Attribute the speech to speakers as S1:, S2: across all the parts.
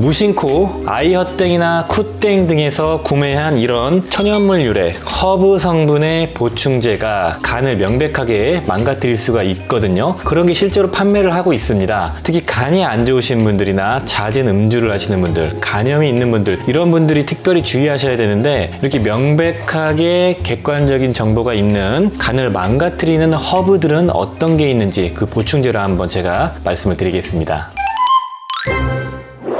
S1: 무심코 아이허땡이나 쿠땡 등에서 구매한 이런 천연물 유래 허브 성분의 보충제가 간을 명백하게 망가뜨릴 수가 있거든요. 그런 게 실제로 판매를 하고 있습니다. 특히 간이 안 좋으신 분들이나 잦은 음주를 하시는 분들, 간염이 있는 분들, 이런 분들이 특별히 주의하셔야 되는데, 이렇게 명백하게 객관적인 정보가 있는 간을 망가뜨리는 허브들은 어떤 게 있는지 그 보충제를 한번 제가 말씀을 드리겠습니다.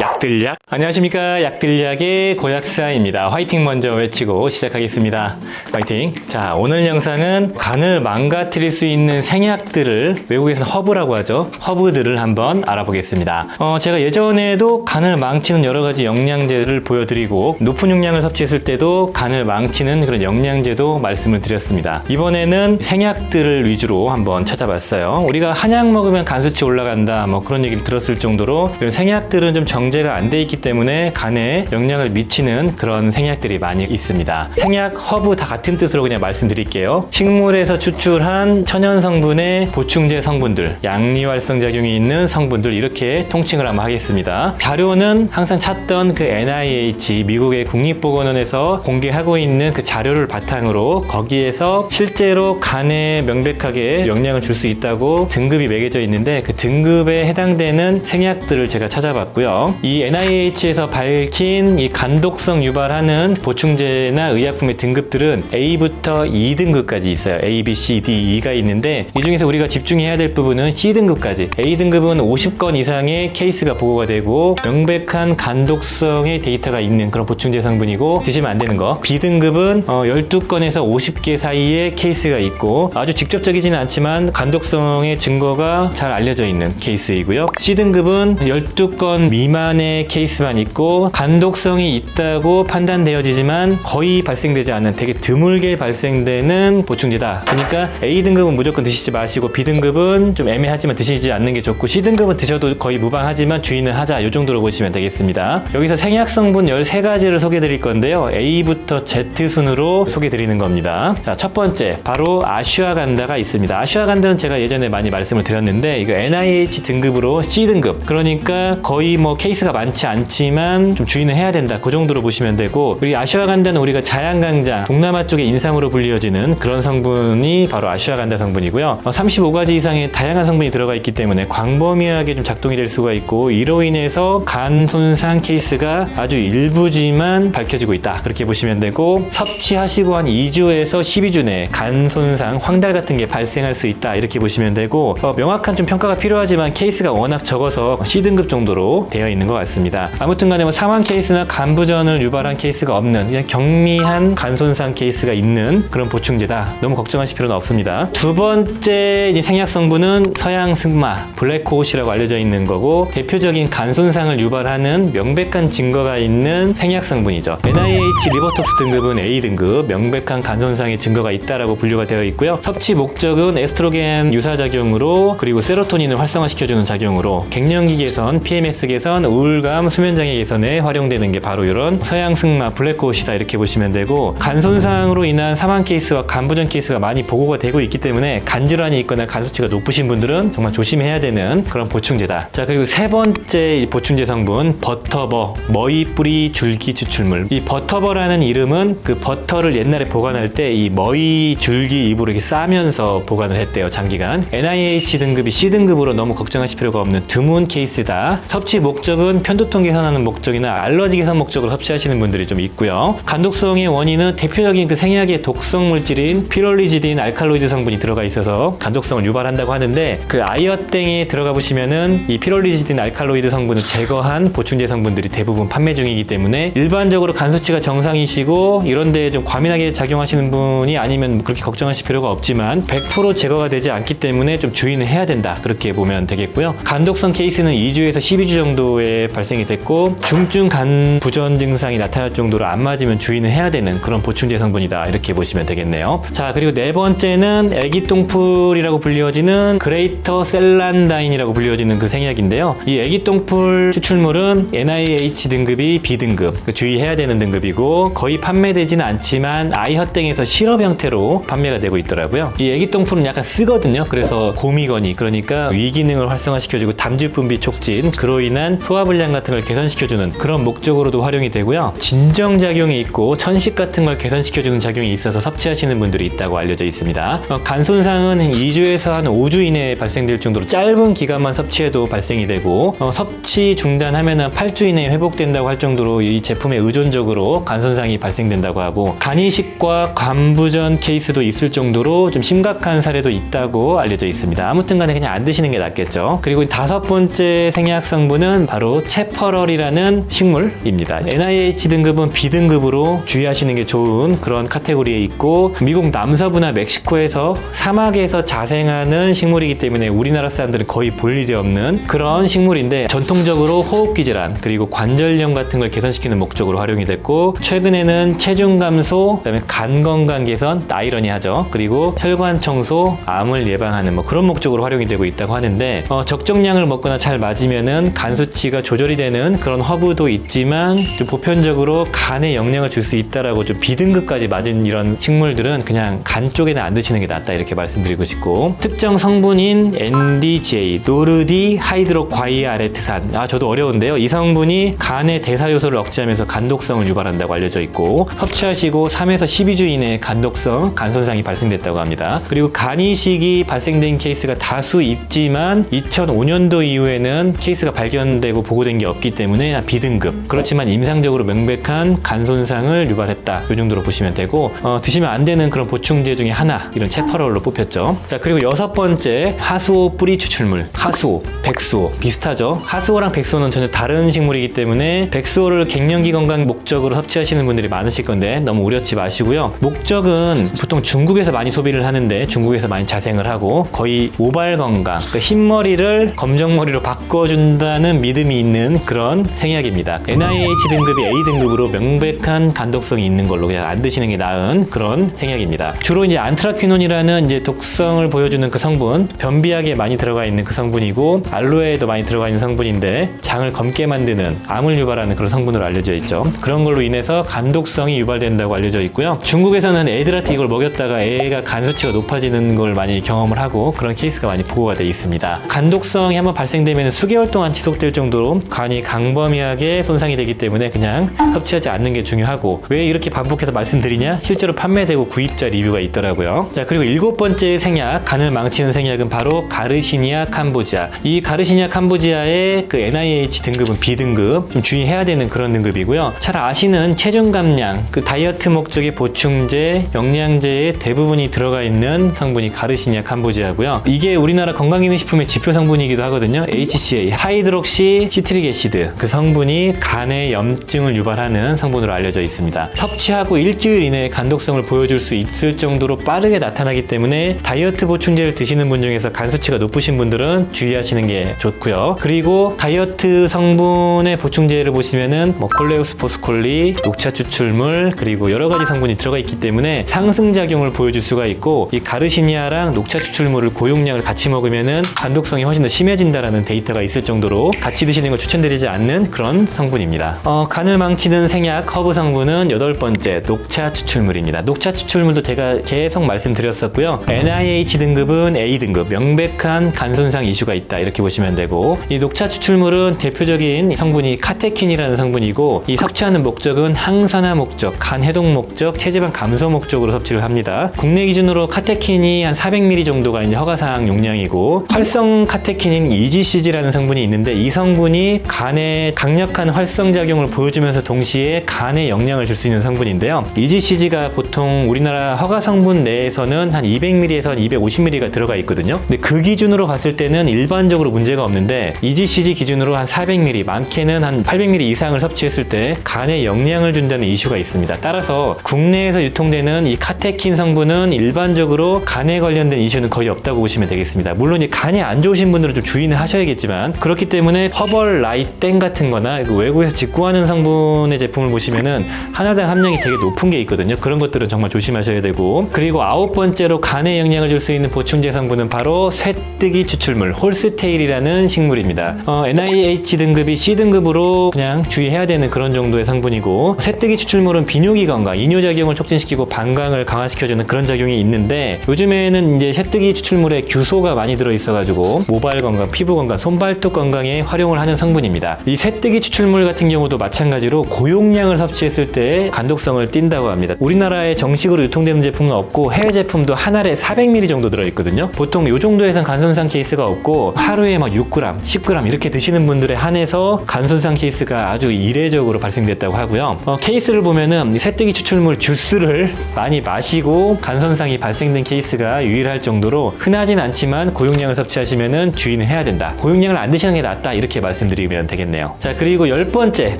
S1: 약들약. 안녕하십니까, 약들약의 고약사입니다. 화이팅 먼저 외치고 시작하겠습니다. 화이팅. 자, 오늘 영상은 간을 망가뜨릴 수 있는 생약들을, 외국에서는 허브라고 하죠, 허브들을 한번 알아보겠습니다. 제가 예전에도 간을 망치는 여러 가지 영양제를 보여드리고, 높은 용량을 섭취했을 때도 간을 망치는 그런 영양제도 말씀을 드렸습니다. 이번에는 생약들을 위주로 한번 찾아봤어요. 우리가 한약 먹으면 간 수치 올라간다, 뭐 그런 얘기를 들었을 정도로 이런 생약들은 좀 정제가 안 돼 있기 때문에 간에 영향을 미치는 그런 생약들이 많이 있습니다. 생약, 허브 다 같은 뜻으로 그냥 말씀드릴게요. 식물에서 추출한 천연 성분의 보충제 성분들, 양리활성작용이 있는 성분들, 이렇게 통칭을 한번 하겠습니다. 자료는 항상 찾던 그 NIH, 미국의 국립보건원에서 공개하고 있는 그 자료를 바탕으로, 거기에서 실제로 간에 명백하게 영향을 줄 수 있다고 등급이 매겨져 있는데, 그 등급에 해당되는 생약들을 제가 찾아봤고요. 이 NIH에서 밝힌 이 간독성 유발하는 보충제나 의약품의 등급들은 A부터 E등급까지 있어요. A, B, C, D, E가 있는데, 이 중에서 우리가 집중해야 될 부분은 C등급까지. A등급은 50건 이상의 케이스가 보고가 되고 명백한 간독성의 데이터가 있는 그런 보충제 성분이고 드시면 안 되는 거. B등급은 12건에서 50개 사이의 케이스가 있고 아주 직접적이지는 않지만 간독성의 증거가 잘 알려져 있는 케이스이고요. C등급은 12건 미만의 케이스만 있고 간독성이 있다고 판단되어지지만 거의 발생되지 않는, 되게 드물게 발생되는 보충제다. 그러니까 A등급은 무조건 드시지 마시고, B등급은 좀 애매하지만 드시지 않는 게 좋고, C등급은 드셔도 거의 무방하지만 주의는 하자, 이 정도로 보시면 되겠습니다. 여기서 생약 성분 13가지를 소개해 드릴 건데요. A부터 Z 순으로 소개해 드리는 겁니다. 자, 첫 번째 바로 아슈아간다가 있습니다. 아슈아간다는 제가 예전에 많이 말씀을 드렸는데, 이거 NIH 등급으로 C등급, 그러니까 거의 뭐 케이스가 많지 않지만 좀 주의는 해야 된다, 그 정도로 보시면 되고, 우리 아슈아간다는 우리가 자양강장, 동남아 쪽의 인삼으로 불리어지는 그런 성분이 바로 아슈아간다 성분이고요. 35가지 이상의 다양한 성분이 들어가 있기 때문에 광범위하게 좀 작동이 될 수가 있고, 이로 인해서 간 손상 케이스가 아주 일부지만 밝혀지고 있다, 그렇게 보시면 되고, 섭취하시고 한 2주에서 12주 내에 간 손상, 황달 같은 게 발생할 수 있다, 이렇게 보시면 되고, 명확한 좀 평가가 필요하지만 케이스가 워낙 적어서 C등급 정도로 되어 있는 것 같습니다. 아무튼 간에 뭐 사망 케이스나 간부전을 유발한 케이스가 없는, 그냥 경미한 간 손상 케이스가 있는 그런 보충제다. 너무 걱정하실 필요는 없습니다. 두 번째 생약 성분은 서양 승마, 블랙호시라고 알려져 있는 거고, 대표적인 간 손상을 유발하는 명백한 증거가 있는 생약 성분이죠. NIH 리버톡스 등급은 A등급, 명백한 간 손상의 증거가 있다라고 분류가 되어 있고요. 섭취 목적은 에스트로겐 유사작용으로, 그리고 세로토닌을 활성화시켜주는 작용으로 갱년기 개선, PMS 개선, 우울감, 수면장애 개선에 활용되는 게 바로 이런 서양 승마, 블랙호시다, 이렇게 보시면 되고, 간 손상으로 인한 사망 케이스와 간부전 케이스가 많이 보고가 되고 있기 때문에 간 질환이 있거나 간 수치가 높으신 분들은 정말 조심해야 되는 그런 보충제다. 자, 그리고 세 번째 보충제 성분 버터버, 머위 뿌리 줄기 추출물. 이 버터버라는 이름은 그 버터를 옛날에 보관할 때 이 머위 줄기 잎으로 이렇게 싸면서 보관을 했대요, 장기간. NIH 등급이 C등급으로 너무 걱정하실 필요가 없는 드문 케이스다. 섭취 목적은 편두통 개선하는 목적이나 알러지 개선 목적으로 섭취하시는 분들이 좀 있고요. 간독성의 원인은 대표적인 그 생약의 독성 물질인 피롤리지딘 알칼로이드 성분이 들어가 있어서 간독성을 유발한다고 하는데, 그 아이어땡에 들어가 보시면은 이 피롤리지딘 알칼로이드 성분을 제거한 보충제 성분들이 대부분 판매 중이기 때문에, 일반적으로 간 수치가 정상이시고 이런 데에 좀 과민하게 작용하시는 분이 아니면 그렇게 걱정하실 필요가 없지만 100% 제거가 되지 않기 때문에 좀 주의는 해야 된다, 그렇게 보면 되겠고요. 간독성 케이스는 2주에서 12주 정도에 발생이 됐고, 중증 간 부전 증상이 나타날 정도로 안 맞으면 주의는 해야 되는 그런 보충제 성분이다, 이렇게 보시면 되겠네요. 자, 그리고 네 번째는 애기똥풀이라고 불리어지는 그레이터 셀란다인이라고 불리어지는 그 생약인데요. 이 애기똥풀 추출물은 NIH 등급이 B등급, 주의해야 되는 등급이고, 거의 판매되지는 않지만 아이허땡에서 시럽 형태로 판매가 되고 있더라고요. 이 애기똥풀은 약간 쓰거든요. 그래서 고미건이, 그러니까 위기능을 활성화시켜주고 담즙 분비 촉진, 그로 인한 소화불량 관절량 같은 걸 개선시켜주는 그런 목적으로도 활용이 되고요. 진정작용이 있고 천식 같은 걸 개선시켜주는 작용이 있어서 섭취하시는 분들이 있다고 알려져 있습니다. 간 손상은 2주에서 한 5주 이내에 발생될 정도로 짧은 기간만 섭취해도 발생이 되고 섭취 중단하면 8주 이내에 회복된다고 할 정도로 이 제품에 의존적으로 간 손상이 발생된다고 하고 간이식과 간부전 케이스도 있을 정도로 좀 심각한 사례도 있다고 알려져 있습니다. 아무튼 간에 그냥 안 드시는 게 낫겠죠. 그리고 5번째 생약 성분은 바로 채퍼럴이라는 식물입니다. NIH 등급은 B등급으로 주의하시는 게 좋은 그런 카테고리에 있고 미국 남서부나 멕시코에서 사막에서 자생하는 식물이기 때문에 우리나라 사람들은 거의 볼 일이 없는 그런 식물인데 전통적으로 호흡기 질환 그리고 관절염 같은 걸 개선시키는 목적으로 활용이 됐고 최근에는 체중 감소, 그다음에 간 건강 개선, 아이러니하죠. 그리고 혈관 청소, 암을 예방하는 뭐 그런 목적으로 활용이 되고 있다고 하는데 적정량을 먹거나 잘 맞으면은 간 수치가 조절이 되는 그런 허브도 있지만 좀 보편적으로 간에 영향을 줄 수 있다라고 좀 B등급까지 맞은 이런 식물들은 그냥 간 쪽에는 안 드시는 게 낫다 이렇게 말씀드리고 싶고 특정 성분인 NDGA, 노르디 하이드로과이아레트산 저도 어려운데요. 이 성분이 간의 대사효소를 억제하면서 간독성을 유발한다고 알려져 있고 섭취하시고 3에서 12주 이내에 간독성, 간 손상이 발생됐다고 합니다. 그리고 간이식이 발생된 케이스가 다수 있지만 2005년도 이후에는 케이스가 발견되고 보고된 게 없기 때문에 B등급 그렇지만 임상적으로 명백한 간 손상을 유발했다 이 정도로 보시면 되고 드시면 안 되는 그런 보충제 중에 하나 이런 채퍼럴로 뽑혔죠. 자, 그리고 6번째 하수오 뿌리 추출물 하수오, 백수오 비슷하죠. 하수오랑 백수오는 전혀 다른 식물이기 때문에 백수오를 갱년기 건강 목적으로 섭취하시는 분들이 많으실 건데 너무 우려치 마시고요. 목적은 보통 중국에서 많이 소비를 하는데 중국에서 많이 자생을 하고 거의 모발 건강, 그러니까 흰머리를 검정머리로 바꿔준다는 믿음이 있는 그런 생약입니다. NIH 등급이 A등급으로 명백한 간독성이 있는 걸로 그냥 안 드시는 게 나은 그런 생약입니다. 주로 이제 안트라퀴논이라는 이제 독성을 보여주는 그 성분, 변비약에 많이 들어가 있는 그 성분이고 알로에에도 많이 들어가 있는 성분인데 장을 검게 만드는 암을 유발하는 그런 성분으로 알려져 있죠. 그런 걸로 인해서 간독성이 유발된다고 알려져 있고요. 중국에서는 애들한테 이걸 먹였다가 애가 간 수치가 높아지는 걸 많이 경험을 하고 그런 케이스가 많이 보고가 되어 있습니다. 간독성이 한번 발생되면 수개월 동안 지속될 정도로 간이 광범위하게 손상이 되기 때문에 그냥 섭취하지 않는 게 중요하고 왜 이렇게 반복해서 말씀드리냐? 실제로 판매되고 구입자 리뷰가 있더라고요. 자, 그리고 7번째 생약, 간을 망치는 생약은 바로 가르시니아 캄보지아. 이 가르시니아 캄보지아의 그 NIH 등급은 B등급, 좀 주의해야 되는 그런 등급이고요. 잘 아시는 체중 감량, 그 다이어트 목적의 보충제, 영양제의 대부분이 들어가 있는 성분이 가르시니아 캄보지아고요. 이게 우리나라 건강기능식품의 지표 성분이기도 하거든요. HCA, 하이드록시 시트릭 애시드. 그 성분이 간의 염증을 유발하는 성분으로 알려져 있습니다. 섭취하고 일주일 이내에 간독성을 보여줄 수 있을 정도로 빠르게 나타나기 때문에 다이어트 보충제를 드시는 분 중에서 간 수치가 높으신 분들은 주의하시는 게 좋고요. 그리고 다이어트 성분의 보충제를 보시면은 뭐 콜레우스 포스콜리, 녹차 추출물 그리고 여러 가지 성분이 들어가 있기 때문에 상승작용을 보여줄 수가 있고 이 가르시니아랑 녹차 추출물을 고용량을 같이 먹으면은 간독성이 훨씬 더 심해진다라는 데이터가 있을 정도로 같이 드시는 걸 추천드리지 않는 그런 성분입니다. 간을 망치는 생약 허브 성분은 8번째 녹차 추출물입니다. 녹차 추출물도 제가 계속 말씀드렸었고요. NIH 등급은 A등급, 명백한 간 손상 이슈가 있다 이렇게 보시면 되고 이 녹차 추출물은 대표적인 성분이 카테킨이라는 성분이고 이 섭취하는 목적은 항산화 목적, 간 해독 목적, 체지방 감소 목적으로 섭취를 합니다. 국내 기준으로 카테킨이 한 400ml 정도가 이제 허가사항 용량이고 활성 카테킨인 EGCG라는 성분이 있는데 이 성분이 간에 강력한 활성작용을 보여주면서 동시에 간에 영향을 줄 수 있는 성분인데요. EGCG가 보통 우리나라 허가 성분 내에서는 한 200ml에서 한 250ml가 들어가 있거든요. 근데 그 기준으로 봤을 때는 일반적으로 문제가 없는데 EGCG 기준으로 한 400ml, 많게는 한 800ml 이상을 섭취했을 때 간에 영향을 준다는 이슈가 있습니다. 따라서 국내에서 유통되는 이 카테킨 성분은 일반적으로 간에 관련된 이슈는 거의 없다고 보시면 되겠습니다. 물론 이 간이 안 좋으신 분들은 좀 주의는 하셔야겠지만 그렇기 때문에 허벌 라이땡 같은 거나 외국에서 직구하는 성분의 제품을 보시면은 하나당 함량이 되게 높은 게 있거든요. 그런 것들은 정말 조심하셔야 되고 그리고 9번째로 간에 영향을 줄 수 있는 보충제 성분은 바로 쇠뜨기 추출물 홀스테일이라는 식물입니다. NIH 등급이 C등급으로 그냥 주의해야 되는 그런 정도의 성분이고 쇠뜨기 추출물은 비뇨기 건강, 이뇨작용을 촉진시키고 방광을 강화시켜주는 그런 작용이 있는데 요즘에는 이제 쇠뜨기 추출물에 규소가 많이 들어있어가지고 모발 건강, 피부 건강, 손발톱 건강에 활용을 하는 성분 성분입니다. 이 쇠뜨기 추출물 같은 경우도 마찬가지로 고용량을 섭취했을 때 간독성을 띈다고 합니다. 우리나라에 정식으로 유통되는 제품은 없고 해외 제품도 한 알에 400ml 정도 들어있거든요. 보통 이 정도에선 간손상 케이스가 없고 하루에 막 6g, 10g 이렇게 드시는 분들에 한해서 간손상 케이스가 아주 이례적으로 발생됐다고 하고요. 케이스를 보면은 쇠뜨기 추출물 주스를 많이 마시고 간손상이 발생된 케이스가 유일할 정도로 흔하진 않지만 고용량을 섭취하시면은 주의는 해야 된다. 고용량을 안 드시는 게 낫다. 이렇게 말씀드리면 되겠네요. 자, 그리고 10번째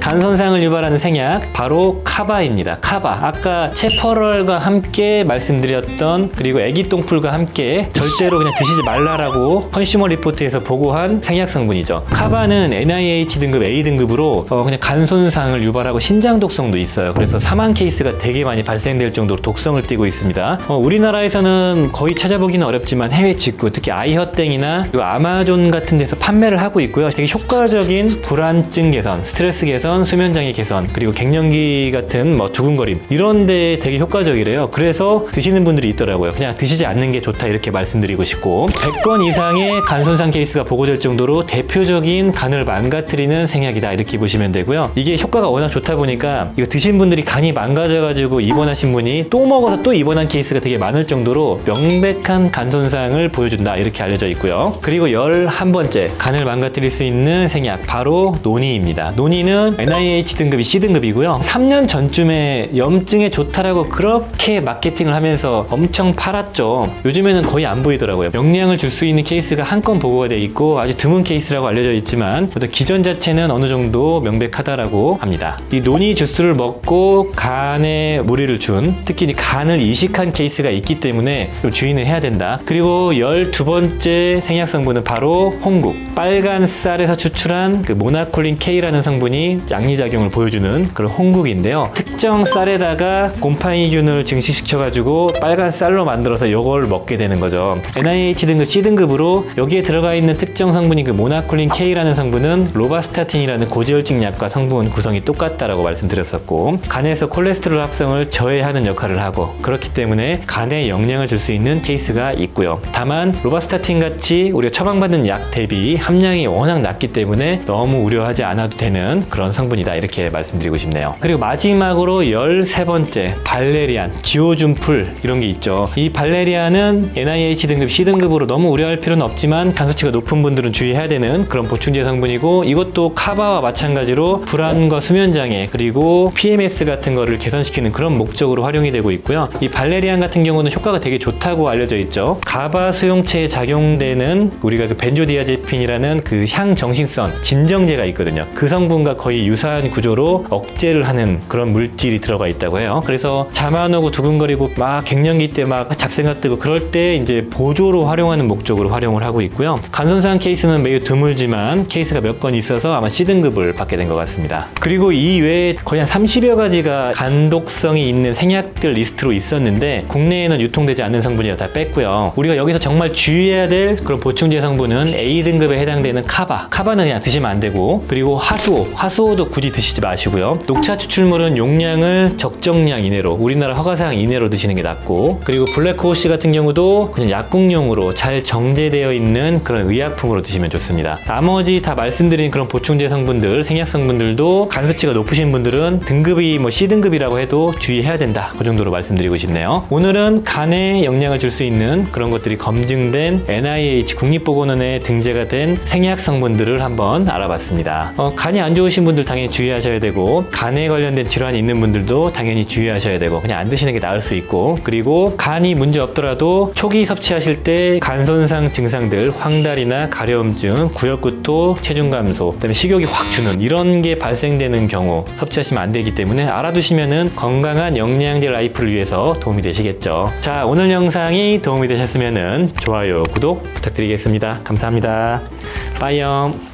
S1: 간손상을 유발하는 생약 바로 카바입니다. 카바. 아까 체퍼럴과 함께 말씀드렸던 그리고 애기 똥풀과 함께 절대로 그냥 드시지 말라라고 컨슈머 리포트에서 보고한 생약 성분이죠. 카바는 NIH 등급 A 등급으로 그냥 간손상을 유발하고 신장 독성도 있어요. 그래서 사망 케이스가 되게 많이 발생될 정도로 독성을 띠고 있습니다. 우리나라에서는 거의 찾아보기는 어렵지만 해외 직구, 특히 아이허땡이나 아마존 같은 데서 판매를 하고 있고요. 되게 효과적인 불안증 개선, 스트레스 개선, 수면장애 개선, 그리고 갱년기 같은 두근거림 이런 데 되게 효과적이래요. 그래서 드시는 분들이 있더라고요. 그냥 드시지 않는 게 좋다 이렇게 말씀드리고 싶고 100건 이상의 간손상 케이스가 보고될 정도로 대표적인 간을 망가뜨리는 생약이다 이렇게 보시면 되고요. 이게 효과가 워낙 좋다 보니까 이거 드신 분들이 간이 망가져가지고 입원하신 분이 또 먹어서 또 입원한 케이스가 되게 많을 정도로 명백한 간손상을 보여준다 이렇게 알려져 있고요. 그리고 11번째 간을 망가뜨릴 수 있는 생약 바로 노니입니다. 노니는 NIH 등급이 C등급이고요. 3년 전쯤에 염증에 좋다라고 그렇게 마케팅을 하면서 엄청 팔았죠. 요즘에는 거의 안 보이더라고요. 영향을 줄 수 있는 케이스가 한 건 보고가 돼 있고 아주 드문 케이스라고 알려져 있지만 기전 자체는 어느 정도 명백하다라고 합니다. 이 노니 주스를 먹고 간에 무리를 준 특히 간을 이식한 케이스가 있기 때문에 좀 주의는 해야 된다. 그리고 12번째 생약 성분은 바로 홍국. 빨간 쌀에서 추출한 그 모나콜린 K라는 성분이 양리작용을 보여주는 그런 홍국인데요. 특정 쌀에다가 곰팡이균을 증식시켜가지고 빨간 쌀로 만들어서 이걸 먹게 되는 거죠. NIH 등급 C등급으로 여기에 들어가 있는 특정 성분인 그 모나콜린 K라는 성분은 로바스타틴이라는 고지혈증 약과 성분 구성이 똑같다라고 말씀드렸었고 간에서 콜레스테롤 합성을 저해하는 역할을 하고 그렇기 때문에 간에 영향을 줄 수 있는 케이스가 있고요. 다만 로바스타틴 같이 우리가 처방받는 약 대비 함량이 워낙 낮기 때문에 너무 우려하지 않아도 되는 그런 성분이다 이렇게 말씀드리고 싶네요. 그리고 마지막으로 13번째 발레리안, 지오준풀 이런 게 있죠. 이 발레리안은 NIH 등급 C등급으로 너무 우려할 필요는 없지만 간 수치가 높은 분들은 주의해야 되는 그런 보충제 성분이고 이것도 카바와 마찬가지로 불안과 수면장애 그리고 PMS 같은 거를 개선시키는 그런 목적으로 활용이 되고 있고요. 이 발레리안 같은 경우는 효과가 되게 좋다고 알려져 있죠. 가바 수용체에 작용되는 우리가 그 벤조디아제핀이라는 그 향정신성 진정제가 있거든요. 그 성분과 거의 유사한 구조로 억제를 하는 그런 물질이 들어가 있다고 해요. 그래서 잠 안 오고 두근거리고 막 갱년기 때 막 잡생각 뜨고 그럴 때 이제 보조로 활용하는 목적으로 활용을 하고 있고요. 간손상 케이스는 매우 드물지만 케이스가 몇 건 있어서 아마 C등급을 받게 된 것 같습니다. 그리고 이 외에 거의 한 30여 가지가 간독성이 있는 생약들 리스트로 있었는데 국내에는 유통되지 않는 성분이라 다 뺐고요. 우리가 여기서 정말 주의해야 될 그런 보충제 성분은 A등급에 해당되는 카바. 카바는 그냥 드시면 안 되고 그리고 하수오. 하수오도 굳이 드시지 마시고요. 녹차 추출물은 용량을 적정량 이내로 우리나라 허가사항 이내로 드시는 게 낫고 그리고 블랙호시 같은 경우도 그냥 약국용으로 잘 정제되어 있는 그런 의약품으로 드시면 좋습니다. 나머지 다 말씀드린 그런 보충제 성분들, 생약 성분들도 간 수치가 높으신 분들은 등급이 C등급이라고 해도 주의해야 된다. 그 정도로 말씀드리고 싶네요. 오늘은 간에 영향을 줄 수 있는 그런 것들이 검증된 NIH 국립보건원에 등재가 된 생약 성분들을 한번 알아봤습니다. 간이 안 좋으신 분들 당연히 주의하셔야 되고 간에 관련된 질환이 있는 분들도 당연히 주의하셔야 되고 그냥 안 드시는 게 나을 수 있고 그리고 간이 문제 없더라도 초기 섭취하실 때 간손상 증상들 황달이나 가려움증, 구역구토, 체중 감소, 그다음에 식욕이 확 주는 이런 게 발생되는 경우 섭취하시면 안 되기 때문에 알아두시면은 건강한 영양제 라이프를 위해서 도움이 되시겠죠. 자, 오늘 영상이 도움이 되셨으면은 좋아요, 구독 부탁드리겠습니다. 감사합니다. 빠이염.